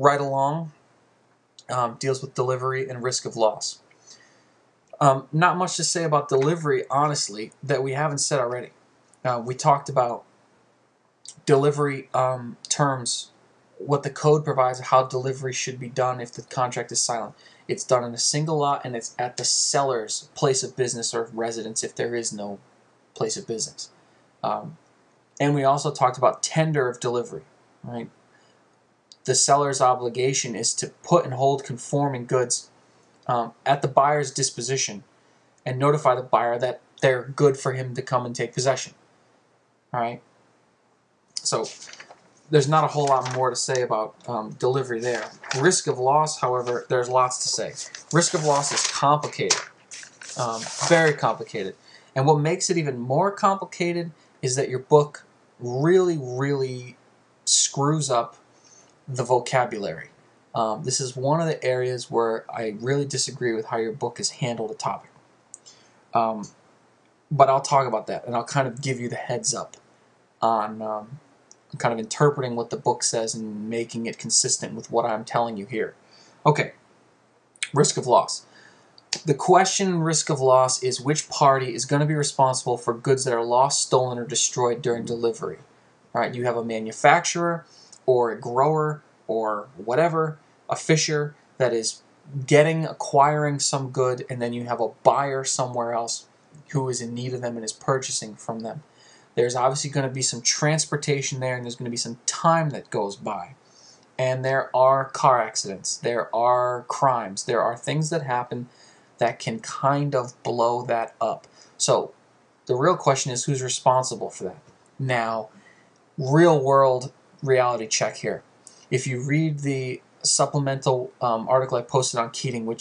right along deals with delivery and risk of loss. Not much to say about delivery, honestly, that we haven't said already. We talked about delivery terms, what the code provides, how delivery should be done if the contract is silent. It's done in a single lot, and it's at the seller's place of business or residence if there is no place of business. And we also talked about tender of delivery, right? The seller's obligation is to put and hold conforming goods at the buyer's disposition and notify the buyer that they're good for him to come and take possession. All right? So there's not a whole lot more to say about delivery there. Risk of loss, however, there's lots to say. Risk of loss is complicated, very complicated. And what makes it even more complicated is that your book really, really screws up the vocabulary. This is one of the areas where I really disagree with how your book has handled a topic. But I'll talk about that, and I'll kind of give you the heads up on kind of interpreting what the book says and making it consistent with what I'm telling you here. Okay, risk of loss. The question in risk of loss is which party is going to be responsible for goods that are lost, stolen, or destroyed during delivery. All right, you have a manufacturer or a grower or whatever, a fisher that is acquiring some good, and then you have a buyer somewhere else who is in need of them and is purchasing from them. There's obviously going to be some transportation there, and there's going to be some time that goes by. And there are car accidents, there are crimes, there are things that happen that can kind of blow that up. So the real question is who's responsible for that? Now, real world reality check here. If you read the supplemental article I posted on Keating,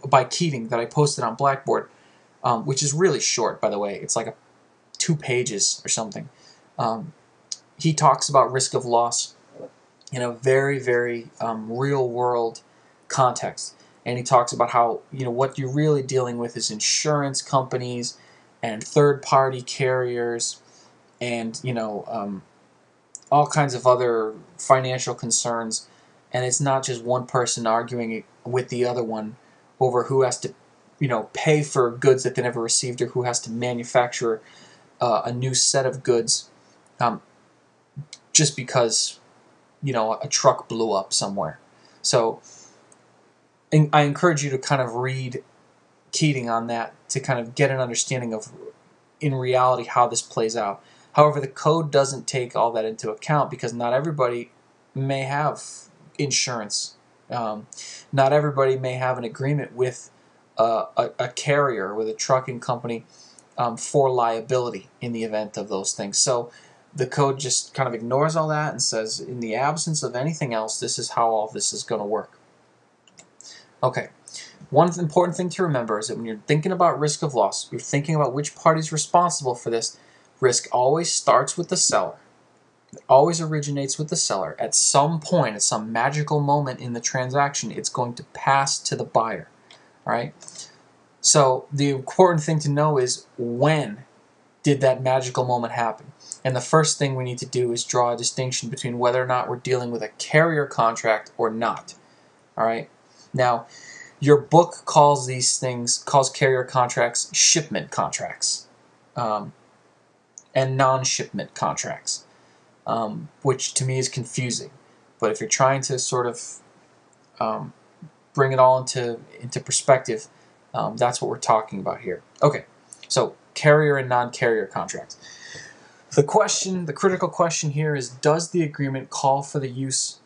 by Keating that I posted on Blackboard, which is really short, by the way. It's like 2 pages or something. He talks about risk of loss in a very, very real-world context. And he talks about how, what you're really dealing with is insurance companies and third-party carriers and, all kinds of other financial concerns. And it's not just one person arguing with the other one over who has to, pay for goods that they never received or who has to manufacture a new set of goods just because, a truck blew up somewhere. So I encourage you to kind of read Keating on that to kind of get an understanding of, in reality, how this plays out. However, the code doesn't take all that into account because not everybody may have insurance. Not everybody may have an agreement with a carrier, with a trucking company for liability in the event of those things. So the code just kind of ignores all that and says, in the absence of anything else, this is how all this is going to work. Okay, one important thing to remember is that when you're thinking about risk of loss, you're thinking about which party is responsible for this. Risk always starts with the seller. It always originates with the seller. At some point, at some magical moment in the transaction, it's going to pass to the buyer. All right? So the important thing to know is when did that magical moment happen? And the first thing we need to do is draw a distinction between whether or not we're dealing with a carrier contract or not. All right? Now, your book calls carrier contracts shipment contracts and non-shipment contracts, which to me is confusing. But if you're trying to sort of bring it all into perspective, that's what we're talking about here. Okay, so carrier and non-carrier contracts. The critical question here is, does the agreement call for the use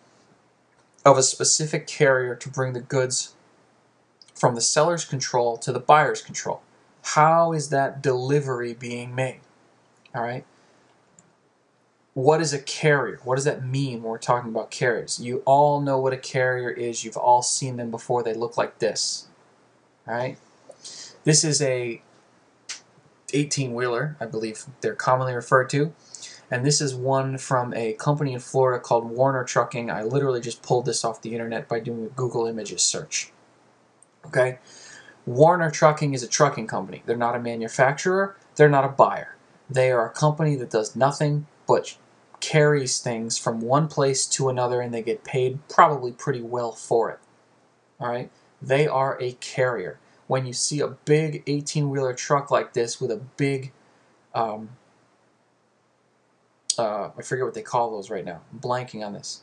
of a specific carrier to bring the goods from the seller's control to the buyer's control? How is that delivery being made? All right. What is a carrier? What does that mean when we're talking about carriers? You all know what a carrier is. You've all seen them before. They look like this. All right. This is a 18-wheeler, I believe they're commonly referred to. And this is one from a company in Florida called Warner Trucking. I literally just pulled this off the internet by doing a Google Images search. Okay? Warner Trucking is a trucking company. They're not a manufacturer. They're not a buyer. They are a company that does nothing but carries things from one place to another, and they get paid probably pretty well for it. All right, they are a carrier. When you see a big 18-wheeler truck like this with a big, I forget what they call those right now. I'm blanking on this.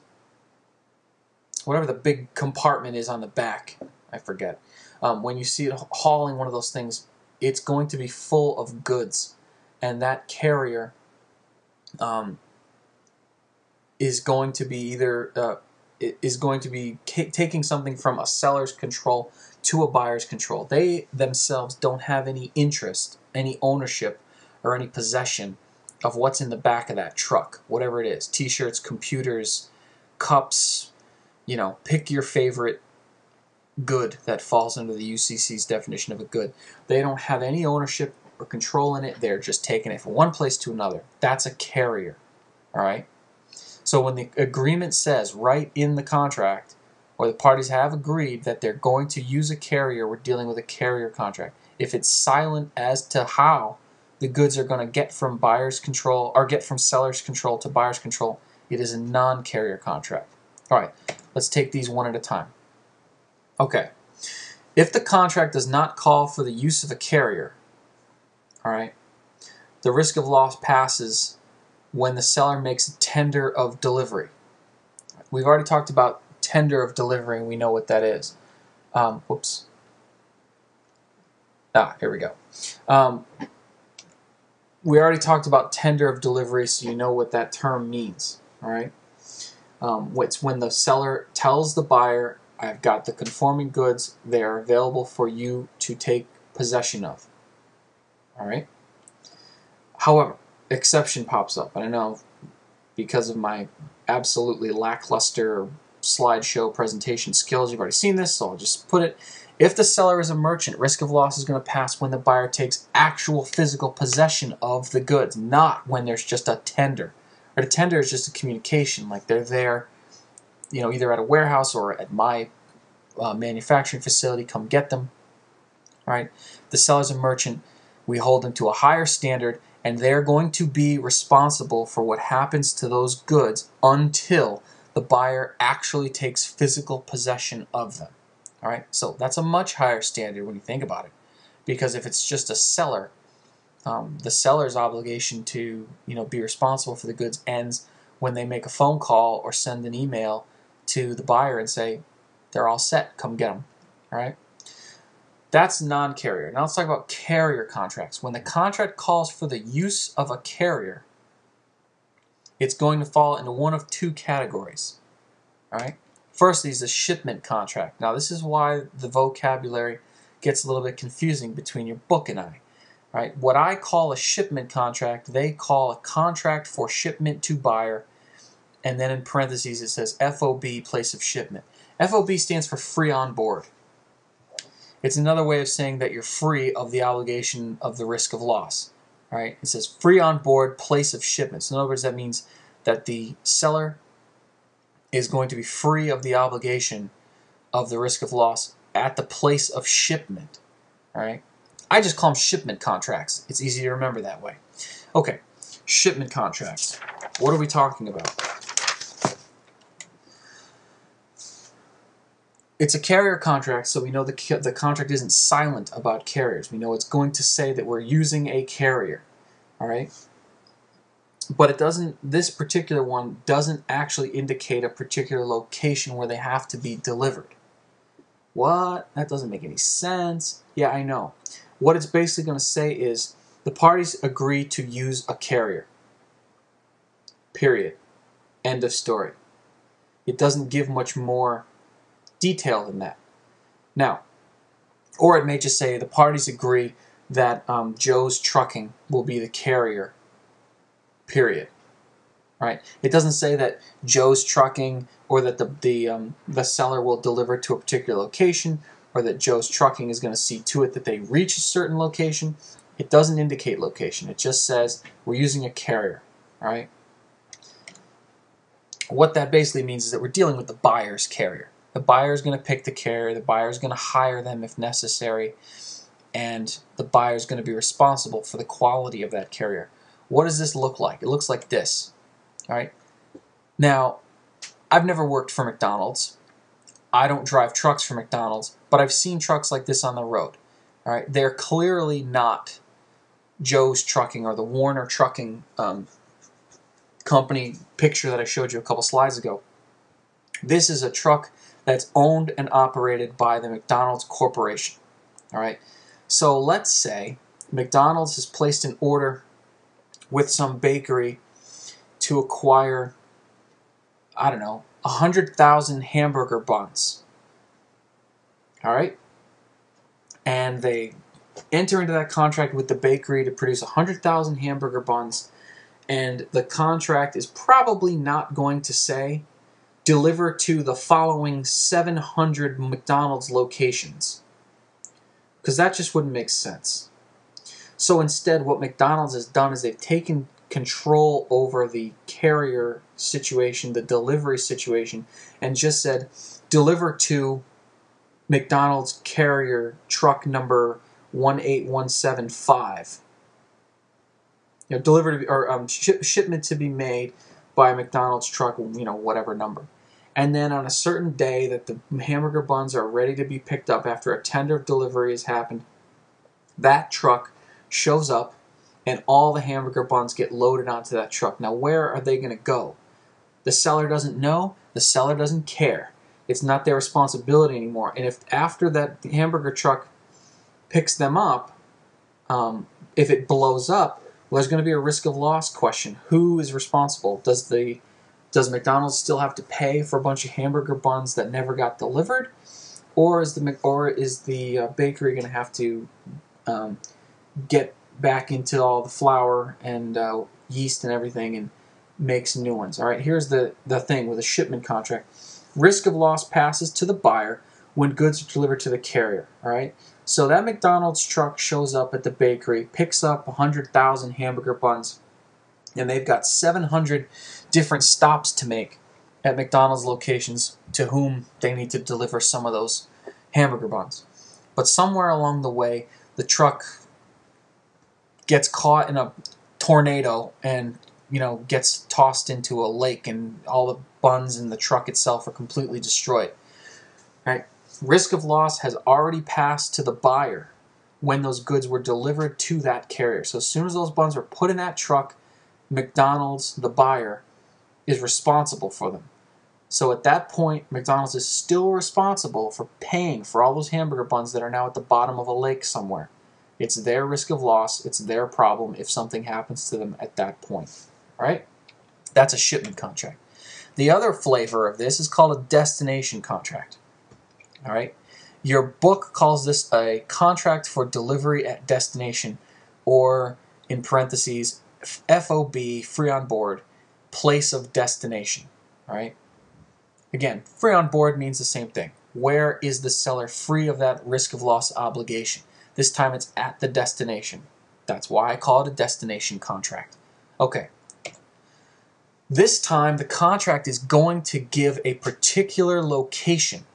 Whatever the big compartment is on the back, I forget. When you see it hauling one of those things, it's going to be full of goods, and that carrier is going to be either taking something from a seller's control to a buyer's control. They themselves don't have any interest, any ownership, or any possession of what's in the back of that truck, whatever it is. T-shirts, computers, cups, you know, pick your favorite good that falls under the UCC's definition of a good. They don't have any ownership or control in it. They're just taking it from one place to another. That's a carrier, all right? So when the agreement says right in the contract, or the parties have agreed that they're going to use a carrier, we're dealing with a carrier contract. If it's silent as to how the goods are going to get from buyer's control, or get from seller's control to buyer's control, it is a non-carrier contract. All right, let's take these one at a time. Okay, if the contract does not call for the use of a carrier, all right, the risk of loss passes when the seller makes a tender of delivery. We've already talked about tender of delivery, and we know what that is. Whoops. Here we go. We already talked about tender of delivery, so you know what that term means. All right. It's when the seller tells the buyer, I've got the conforming goods, they are available for you to take possession of. All right. However, exception pops up. I know because of my absolutely lackluster slideshow presentation skills, you've already seen this, so I'll just put it. If the seller is a merchant, risk of loss is going to pass when the buyer takes actual physical possession of the goods, not when there's just a tender. Or a tender is just a communication, like they're there, you know, either at a warehouse or at my manufacturing facility, come get them. All right. The seller's a merchant, we hold them to a higher standard, and they're going to be responsible for what happens to those goods until the buyer actually takes physical possession of them. All right, so that's a much higher standard when you think about it, because if it's just a seller, the seller's obligation to, you know, be responsible for the goods ends when they make a phone call or send an email to the buyer and say they're all set, come get them. All right. That's non-carrier. Now let's talk about carrier contracts. When the contract calls for the use of a carrier, it's going to fall into one of two categories. All right. First is a shipment contract. Now this is why the vocabulary gets a little bit confusing between your book and I. All right. What I call a shipment contract, they call a contract for shipment to buyer, and then in parentheses it says FOB, place of shipment. FOB stands for free on board. It's another way of saying that you're free of the obligation of the risk of loss. All right? It says free on board, place of shipment. So in other words, that means that the seller is going to be free of the obligation of the risk of loss at the place of shipment. All right? I just call them shipment contracts. It's easy to remember that way. Okay, shipment contracts. What are we talking about? It's a carrier contract, so we know the contract isn't silent about carriers. We know it's going to say that we're using a carrier, all right? But it doesn't. This particular one doesn't actually indicate a particular location where they have to be delivered. What? That doesn't make any sense. Yeah, I know. What it's basically going to say is the parties agree to use a carrier. Period. End of story. It doesn't give much more detail than that. Now, or it may just say the parties agree that Joe's Trucking will be the carrier, period. Right? It doesn't say that Joe's Trucking or that the seller will deliver to a particular location or that Joe's Trucking is going to see to it that they reach a certain location. It doesn't indicate location. It just says we're using a carrier. All right? What that basically means is that we're dealing with the buyer's carrier. The buyer is going to pick the carrier, the buyer is going to hire them if necessary, and the buyer is going to be responsible for the quality of that carrier. What does this look like? It looks like this. All right. Now, I've never worked for McDonald's. I don't drive trucks for McDonald's, but I've seen trucks like this on the road. All right. They're clearly not Joe's Trucking or the Warner Trucking company picture that I showed you a couple slides ago. This is a truck that's owned and operated by the McDonald's Corporation. All right. So let's say McDonald's has placed an order with some bakery to acquire, I don't know, 100,000 hamburger buns. All right. And they enter into that contract with the bakery to produce 100,000 hamburger buns. And the contract is probably not going to say, deliver to the following 700 McDonald's locations, because that just wouldn't make sense. So instead, what McDonald's has done is they've taken control over the carrier situation, the delivery situation, and just said, deliver to McDonald's carrier truck number 18175. You know, delivered or shipment to be made by McDonald's truck, you know, whatever number. And then on a certain day that the hamburger buns are ready to be picked up after a tender of delivery has happened, that truck shows up and all the hamburger buns get loaded onto that truck. Now, where are they going to go? The seller doesn't know. The seller doesn't care. It's not their responsibility anymore. And if after that hamburger truck picks them up, if it blows up, well, there's going to be a risk of loss question. Who is responsible? Does McDonald's still have to pay for a bunch of hamburger buns that never got delivered, or is the bakery going to have to get back into all the flour and yeast and everything and make some new ones? All right, here's the thing with a shipment contract. Risk of loss passes to the buyer when goods are delivered to the carrier. All right, so that McDonald's truck shows up at the bakery, picks up 100,000 hamburger buns, and they've got 700 different stops to make at McDonald's locations to whom they need to deliver some of those hamburger buns. But somewhere along the way, the truck gets caught in a tornado and, you know, gets tossed into a lake, and all the buns in the truck itself are completely destroyed. All right. Risk of loss has already passed to the buyer when those goods were delivered to that carrier. So as soon as those buns were put in that truck, McDonald's, the buyer, is responsible for them. So at that point, McDonald's is still responsible for paying for all those hamburger buns that are now at the bottom of a lake somewhere. It's their risk of loss. It's their problem if something happens to them at that point. All right? That's a shipment contract. The other flavor of this is called a destination contract. All right? Your book calls this a contract for delivery at destination, or in parentheses, FOB, free on board, place of destination. All right? Again, free on board means the same thing. Where is the seller free of that risk of loss obligation? This time it's at the destination. That's why I call it a destination contract. Okay. This time the contract is going to give a particular location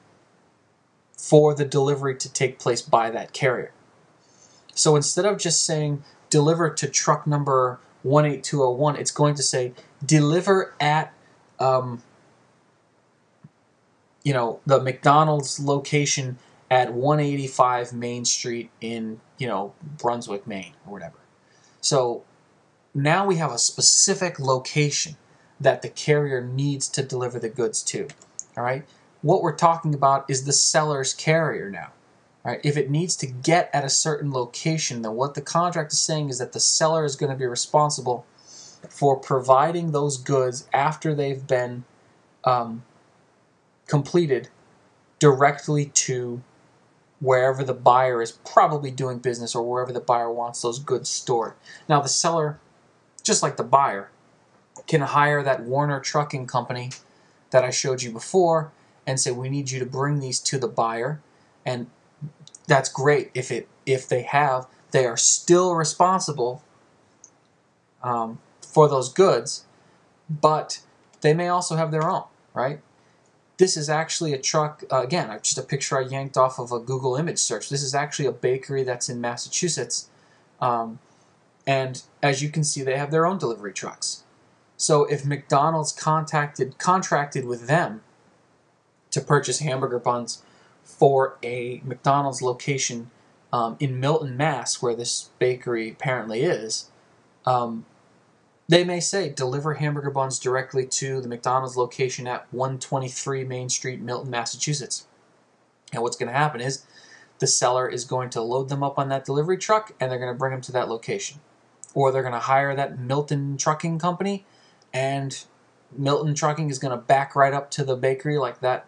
for the delivery to take place by that carrier. So instead of just saying deliver to truck number 18201, it's going to say deliver at the McDonald's location at 185 Main Street in, Brunswick, Maine, or whatever. So now we have a specific location that the carrier needs to deliver the goods to. All right? What we're talking about is the seller's carrier now. All right? If it needs to get at a certain location, then what the contract is saying is that the seller is going to be responsible for providing those goods after they've been completed directly to wherever the buyer is probably doing business, or wherever the buyer wants those goods stored. Now the seller, just like the buyer, can hire that Warner Trucking company that I showed you before and say, we need you to bring these to the buyer. And that's great. If they have, they are still responsible for those goods, but they may also have their own, right? This is actually a truck, again, just a picture I yanked off of a Google image search. This is actually a bakery that's in Massachusetts. And as you can see, they have their own delivery trucks. So if McDonald's contracted with them to purchase hamburger buns for a McDonald's location in Milton, Mass, where this bakery apparently is, they may say, deliver hamburger buns directly to the McDonald's location at 123 Main Street, Milton, Massachusetts. And what's going to happen is the seller is going to load them up on that delivery truck, and they're going to bring them to that location. Or they're going to hire that Milton Trucking Company, and Milton Trucking is going to back right up to the bakery like that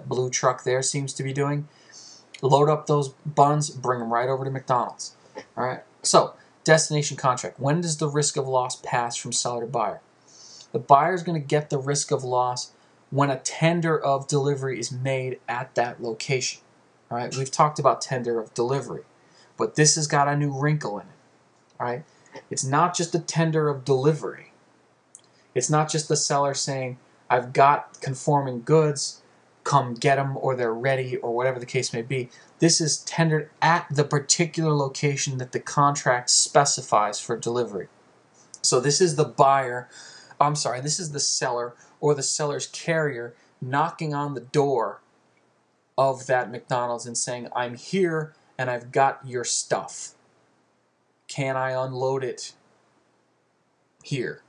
blue truck there seems to be doing. Load up those buns, bring them right over to McDonald's. All right. So, destination contract. When does the risk of loss pass from seller to buyer? The buyer is going to get the risk of loss when a tender of delivery is made at that location. All right. We've talked about tender of delivery, but this has got a new wrinkle in it. All right. It's not just a tender of delivery. It's not just the seller saying, I've got conforming goods, come get them, or they're ready, or whatever the case may be. This is tendered at the particular location that the contract specifies for delivery. So this is the this is the seller or the seller's carrier knocking on the door of that McDonald's and saying, I'm here and I've got your stuff. Can I unload it here?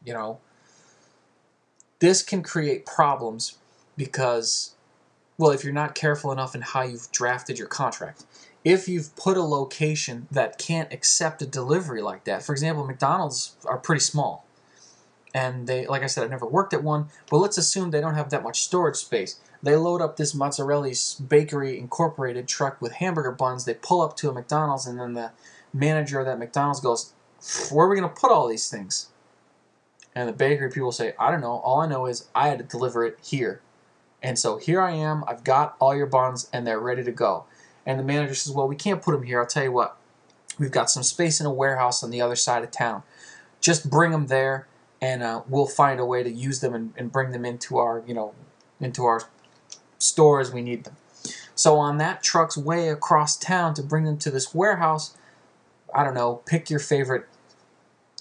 You know, this can create problems because, well, if you're not careful enough in how you've drafted your contract. If you've put a location that can't accept a delivery like that, for example, McDonald's are pretty small. And they, like I said, I've never worked at one, but let's assume they don't have that much storage space. They load up this Mozzarelli's Bakery Incorporated truck with hamburger buns, they pull up to a McDonald's, and then the manager of that McDonald's goes, where are we going to put all these things? And the bakery people say, I don't know. All I know is I had to deliver it here. And so here I am. I've got all your buns, and they're ready to go. And the manager says, well, we can't put them here. I'll tell you what. We've got some space in a warehouse on the other side of town. Just bring them there, and we'll find a way to use them and bring them into our, into our store as we need them. So on that truck's way across town to bring them to this warehouse, I don't know, pick your favorite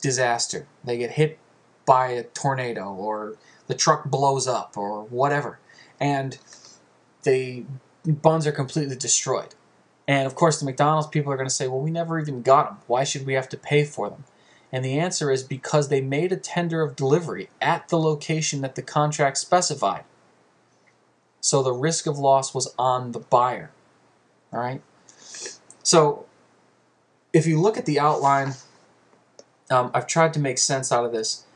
disaster. They get hit by a tornado, or the truck blows up, or whatever, and the buns are completely destroyed. And of course the McDonald's people are going to say, well, we never even got them. Why should we have to pay for them? And the answer is because they made a tender of delivery at the location that the contract specified. So the risk of loss was on the buyer. All right. So if you look at the outline, I've tried to make sense out of this.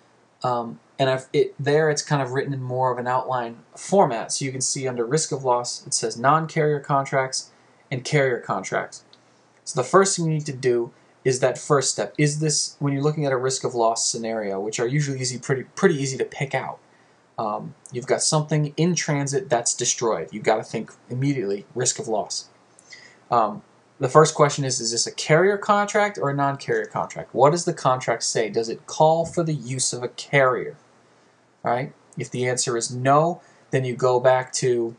And it's kind of written in more of an outline format. So you can see under risk of loss, it says non-carrier contracts and carrier contracts. So the first thing you need to do is that first step. Is this, when you're looking at a risk of loss scenario, which are usually pretty easy to pick out. You've got something in transit that's destroyed. You've got to think immediately, risk of loss. The first question is this a carrier contract or a non-carrier contract? What does the contract say? Does it call for the use of a carrier? All right. If the answer is no, then you go back to,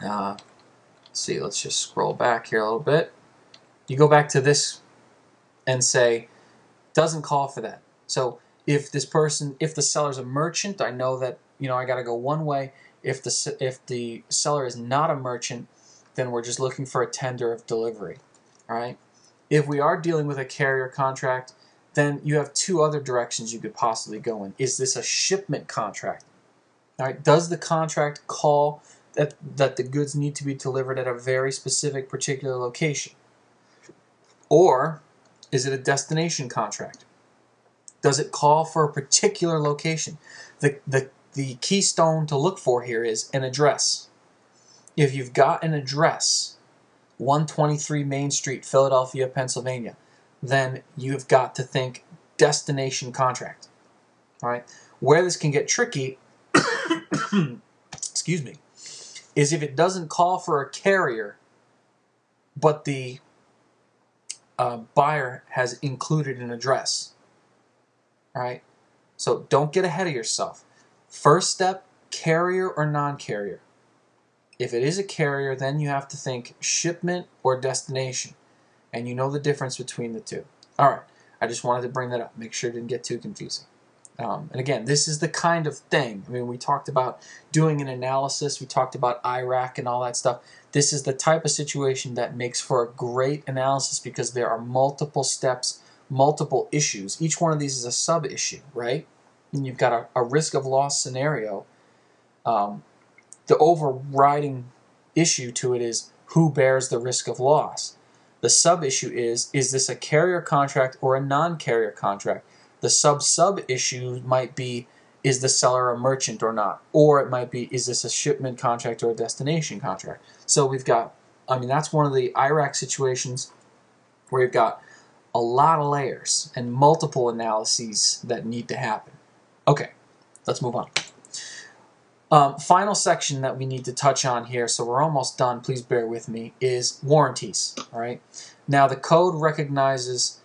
let's see, let's just scroll back here a little bit. You go back to this and say, doesn't call for that. So if the seller's a merchant, I know that, I got to go one way. If the seller is not a merchant, then we're just looking for a tender of delivery. All right. If we are dealing with a carrier contract, then you have two other directions you could possibly go in. Is this a shipment contract? All right. Does the contract call that the goods need to be delivered at a very specific particular location? Or is it a destination contract? Does it call for a particular location? The keystone to look for here is an address. If you've got an address, 123 Main Street, Philadelphia, Pennsylvania, then you've got to think destination contract. All right. Where this can get tricky, excuse me, is if it doesn't call for a carrier, but the buyer has included an address. All right. So don't get ahead of yourself. First step, carrier or non-carrier. If it is a carrier, then you have to think shipment or destination. And you know the difference between the two. All right. I just wanted to bring that up. Make sure it didn't get too confusing. And again, this is the kind of thing, I mean, we talked about doing an analysis, we talked about IRAC and all that stuff. This is the type of situation that makes for a great analysis because there are multiple steps, multiple issues. Each one of these is a sub-issue, right? And you've got a risk of loss scenario. The overriding issue to it is who bears the risk of loss. The sub-issue is this a carrier contract or a non-carrier contract? The sub-issue might be, is the seller a merchant or not? Or it might be, is this a shipment contract or a destination contract? So we've got, I mean, that's one of the IRAC situations where you've got a lot of layers and multiple analyses that need to happen. Okay, let's move on. Final section that we need to touch on here, so we're almost done, please bear with me, is warranties. All right. Now the code recognizes